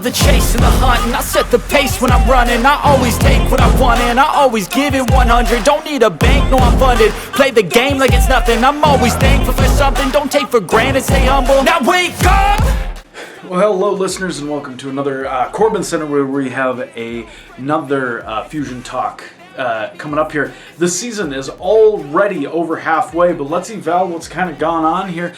the chase and the hunt, and I set the pace when I'm running. I always take what I want and I always give it 100. Don't need a bank, no I'm funded. Play the game like it's nothing. I'm always thankful for something. Don't take for granted, stay humble. Now wake up! Well, hello listeners, and welcome to another CorbinCenter, where we have another Fusion Talk coming up here. This season is already over halfway, but let's eval what's kind of gone on here.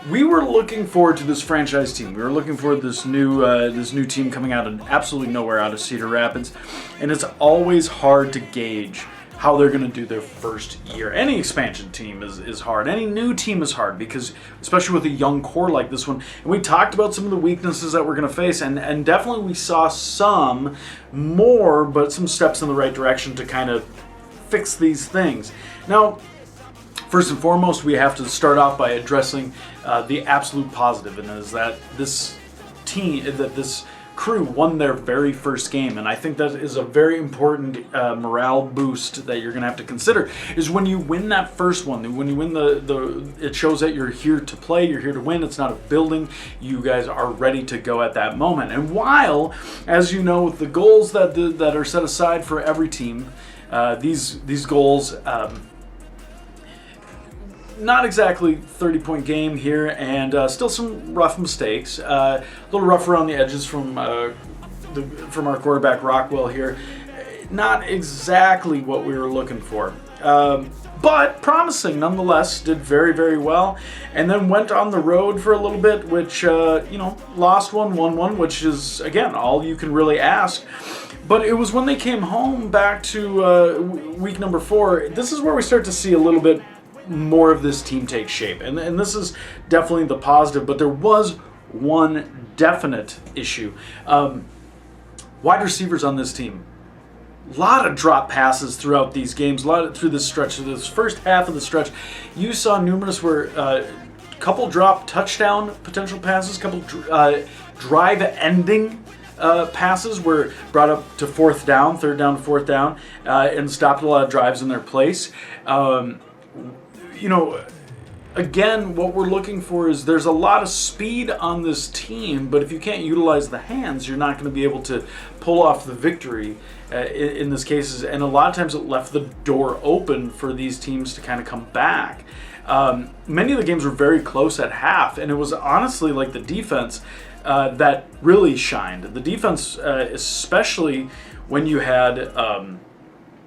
We were looking forward to this franchise team. We were looking for this new team coming out of absolutely nowhere, out of Cedar Rapids, and it's always hard to gauge how they're going to do their first year. Any expansion team is hard. Any new team is hard, because especially with a young core like this one. And we talked about some of the weaknesses that we're going to face, and definitely we saw some more, but some steps in the right direction to kind of fix these things. Now, first and foremost, we have to start off by addressing the absolute positive, and is that this crew won their very first game. And I think that is a very important morale boost that you're going to have to consider, is when you win that first one, when you win it shows that you're here to play, you're here to win. It's not a building. You guys are ready to go at that moment. And while, as you know, the goals that are set aside for every team, these goals, not exactly 30-point game here, and still some rough mistakes. A little rough around the edges from our quarterback Rockwell here. Not exactly what we were looking for, but promising nonetheless. Did very, very well, and then went on the road for a little bit, which lost one, won one, which is again all you can really ask. But it was when they came home back to week number 4. This is where we start to see a little bit more of this team take shape, and this is definitely the positive. But there was one definite issue. Wide receivers on this team, a lot of drop passes throughout these games, through this stretch. So this first half of the stretch, you saw numerous where couple drop touchdown potential passes, couple drive ending passes were brought up to third down to fourth down, and stopped a lot of drives in their place. Again, what we're looking for is there's a lot of speed on this team, but if you can't utilize the hands, you're not going to be able to pull off the victory in this case. And a lot of times it left the door open for these teams to kind of come back. Many of the games were very close at half, and it was honestly like the defense that really shined. The defense, especially when you had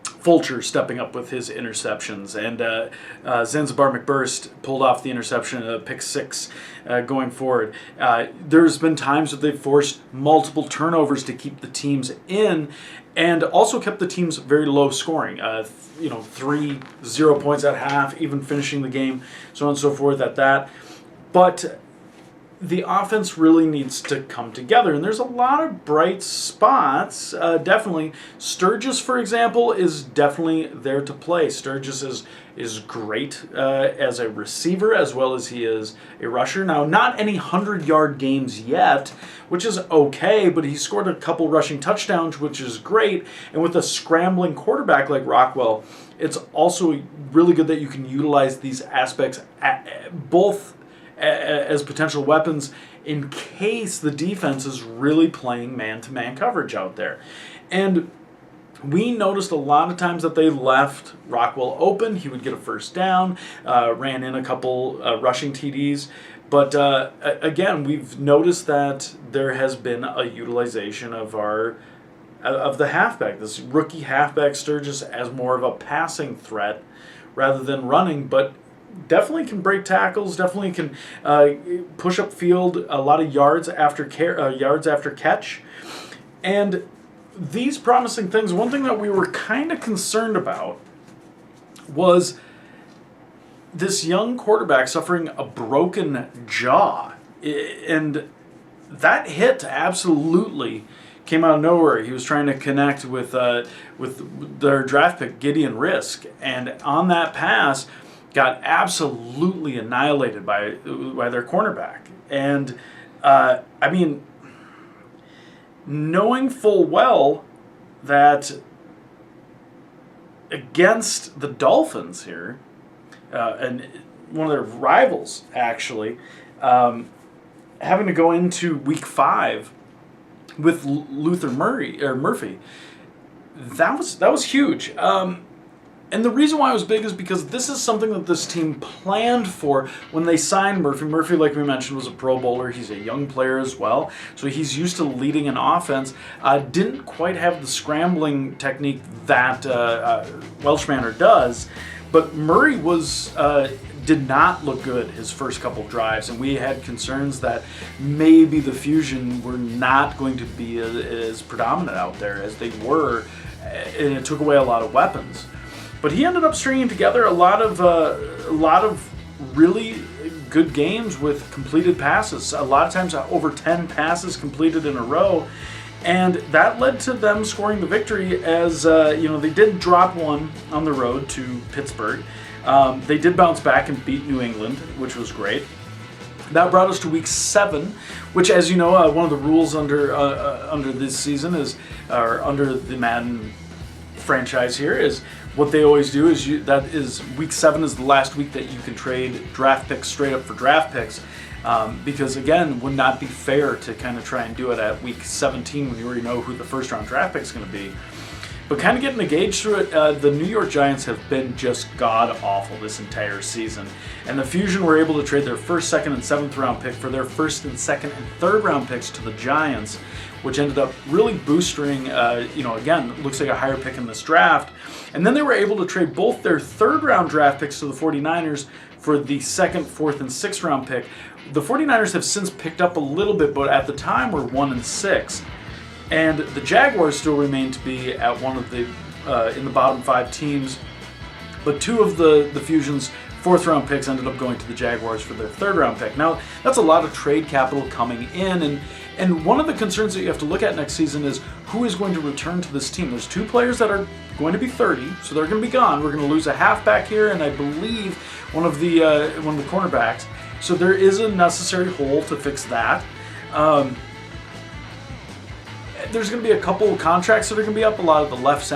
Fulcher stepping up with his interceptions, and Zanzibar McBurst pulled off the interception, pick 6 going forward. There's been times that they've forced multiple turnovers to keep the teams in, and also kept the teams very low scoring. 3-0 points at half, even finishing the game, so on and so forth at that. But the offense really needs to come together, and there's a lot of bright spots. Definitely, Sturgis, for example, is definitely there to play. Sturgis is great as a receiver, as well as he is a rusher. Now, not any 100-yard games yet, which is okay, but he scored a couple rushing touchdowns, which is great. And with a scrambling quarterback like Rockwell, it's also really good that you can utilize these aspects both as potential weapons in case the defense is really playing man-to-man coverage out there. And we noticed a lot of times that they left Rockwell open. He would get a first down, ran in a couple rushing TDs. But again, we've noticed that there has been a utilization of the halfback, this rookie halfback Sturgis, as more of a passing threat rather than running, but definitely can break tackles, definitely can push up field a lot of yards after catch. And these promising things, one thing that we were kind of concerned about was this young quarterback suffering a broken jaw. And that hit absolutely came out of nowhere. He was trying to connect with their draft pick, Gideon Risk. And on that pass, got absolutely annihilated by their cornerback. And, knowing full well that against the Dolphins here, and one of their rivals, actually, having to go into Week 5 with Murphy. That was huge. And the reason why it was big is because this is something that this team planned for when they signed Murphy. Murphy, like we mentioned, was a Pro Bowler. He's a young player as well, so he's used to leading an offense. Didn't quite have the scrambling technique that Welchmanor does, but Murray did not look good his first couple drives, and we had concerns that maybe the Fusion were not going to be as predominant out there as they were, and it took away a lot of weapons. But he ended up stringing together a lot of really good games with completed passes. A lot of times, over 10 passes completed in a row, and that led to them scoring the victory. As they did drop one on the road to Pittsburgh. They did bounce back and beat New England, which was great. That brought us to week 7, which, as you know, one of the rules under this season is, or under the Madden franchise here, is what they always do is week 7 is the last week that you can trade draft picks straight up for draft picks, because again, it would not be fair to kind of try and do it at week 17 when you already know who the first round draft pick is going to be. But kind of getting a gauge through it, the New York Giants have been just god-awful this entire season. And the Fusion were able to trade their first, second, and 7th round pick for their first and second and 3rd round picks to the Giants, which ended up really boosting, again, looks like a higher pick in this draft. And then they were able to trade both their 3rd round draft picks to the 49ers for the 2nd, 4th, and 6th round pick. The 49ers have since picked up a little bit, but at the time were 1-6. And the Jaguars still remain to be at one of the in the bottom 5 teams, but 2 of the Fusion's 4th round picks ended up going to the Jaguars for their 3rd round pick. Now, that's a lot of trade capital coming in, and one of the concerns that you have to look at next season is who is going to return to this team. There's 2 players that are going to be 30, so they're going to be gone. We're going to lose a halfback here, and I believe one of the cornerbacks. So there is a necessary hole to fix that. There's going to be a couple of contracts that are going to be up, a lot of the left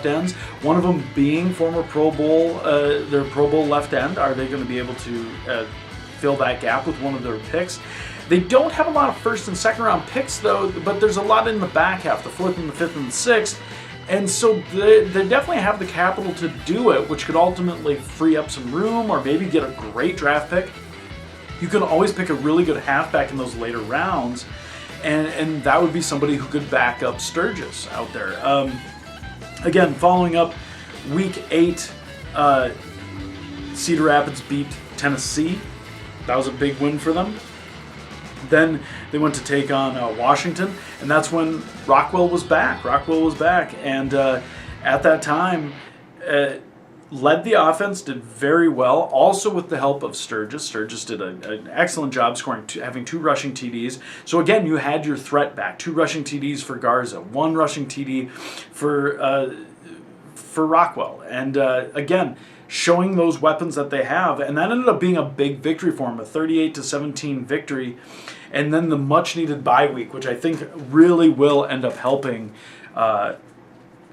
ends. One of them being former Pro Bowl, their Pro Bowl left end. Are they going to be able to fill that gap with one of their picks? They don't have a lot of 1st and 2nd round picks though, but there's a lot in the back half, the 4th and the 5th and the 6th. And so they definitely have the capital to do it, which could ultimately free up some room or maybe get a great draft pick. You can always pick a really good halfback in those later rounds. And that would be somebody who could back up Sturgis out there. Again, following up week 8, Cedar Rapids beat Tennessee. That was a big win for them. Then they went to take on Washington, and that's when Rockwell was back. And at that time, led the offense, did very well, also with the help of Sturgis. Sturgis did an excellent job scoring, having 2 rushing TDs. So again, you had your threat back. 2 rushing TDs for Garza, 1 rushing TD for Rockwell. And again, showing those weapons that they have. And that ended up being a big victory for them, a 38-17 victory. And then the much-needed bye week, which I think really will end up helping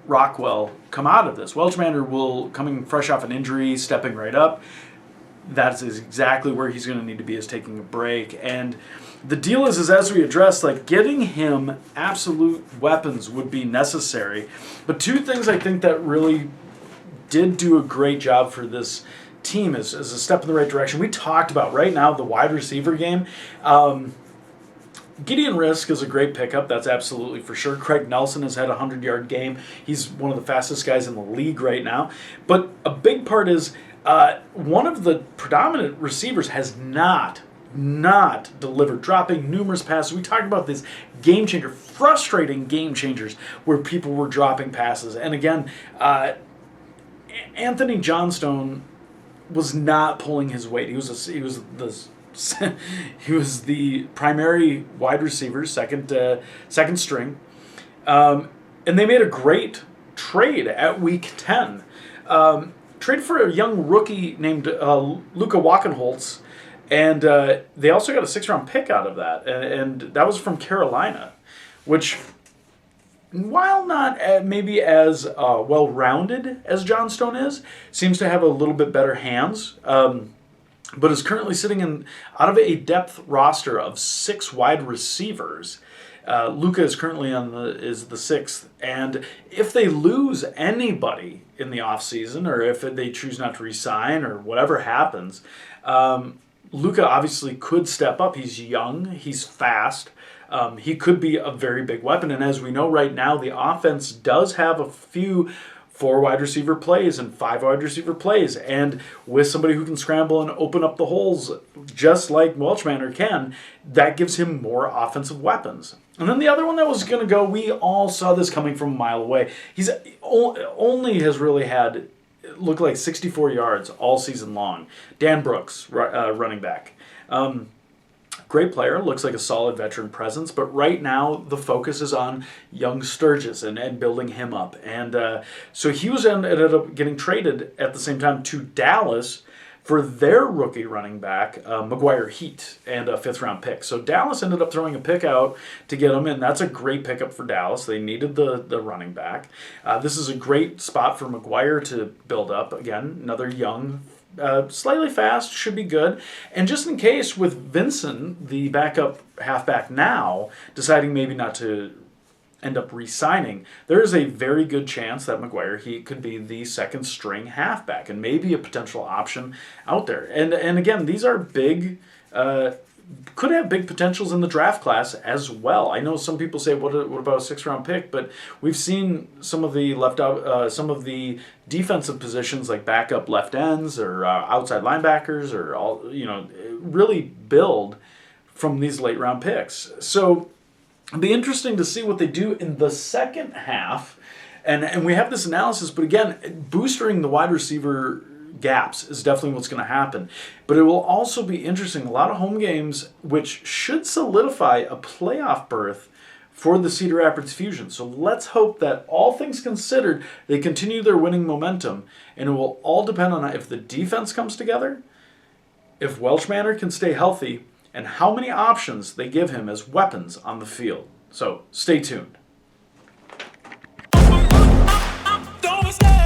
Rockwell come out of this. Welchmanor coming fresh off an injury, stepping right up. That is exactly where he's going to need to be, is taking a break. And the deal is as we addressed, getting him absolute weapons would be necessary. But 2 things I think that really did do a great job for this team is a step in the right direction. We talked about right now the wide receiver game. Gideon Risk is a great pickup, that's absolutely for sure. Craig Nelson has had a 100-yard game. He's one of the fastest guys in the league right now. But a big part is one of the predominant receivers has not delivered, dropping numerous passes. We talked about this game changer, frustrating game changers where people were dropping passes. And again, Anthony Johnstone was not pulling his weight. He was the primary wide receiver, second string, and they made a great trade at week 10. Trade for a young rookie named Luka Walkenholtz, and they also got a 6th round pick out of that, and that was from Carolina, which, while not maybe as well-rounded as Johnstone is, seems to have a little bit better hands. But is currently sitting out of a depth roster of 6 wide receivers. Luka is currently is the 6th, and if they lose anybody in the offseason, or if they choose not to re-sign, or whatever happens, Luka obviously could step up. He's young, he's fast. He could be a very big weapon, and as we know right now, the offense does have a few 4 wide receiver plays and 5 wide receiver plays, and with somebody who can scramble and open up the holes just like Welchmanor can, that gives him more offensive weapons. And then the other one that was going to go, we all saw this coming from a mile away. He's only has really had, looked like 64 yards all season long. Dan Brooks, running back. Great player, looks like a solid veteran presence, but right now the focus is on young Sturgis and building him up. And so he ended up getting traded at the same time to Dallas for their rookie running back, McGuire Heat, and a 5th-round pick. So Dallas ended up throwing a pick out to get him, and that's a great pickup for Dallas. They needed the running back. This is a great spot for McGuire to build up. Again, another young, slightly fast, should be good. And just in case, with Vincent, the backup halfback now, deciding maybe not to end up re-signing, there is a very good chance that McGuire Heat could be the 2nd-string halfback and maybe a potential option out there. And again, these are big, could have big potentials in the draft class as well. I know some people say, what about a 6th-round pick? But we've seen some of the some of the defensive positions like backup left ends or outside linebackers or really build from these late-round picks. So it'll be interesting to see what they do in the second half. And we have this analysis, but again, boosting the wide receiver gaps is definitely what's going to happen. But it will also be interesting. A lot of home games, which should solidify a playoff berth for the Cedar Rapids Fusion. So let's hope that, all things considered, they continue their winning momentum. And it will all depend on if the defense comes together, if Welchmanor can stay healthy, and how many options they give him as weapons on the field. So stay tuned. Don't stay.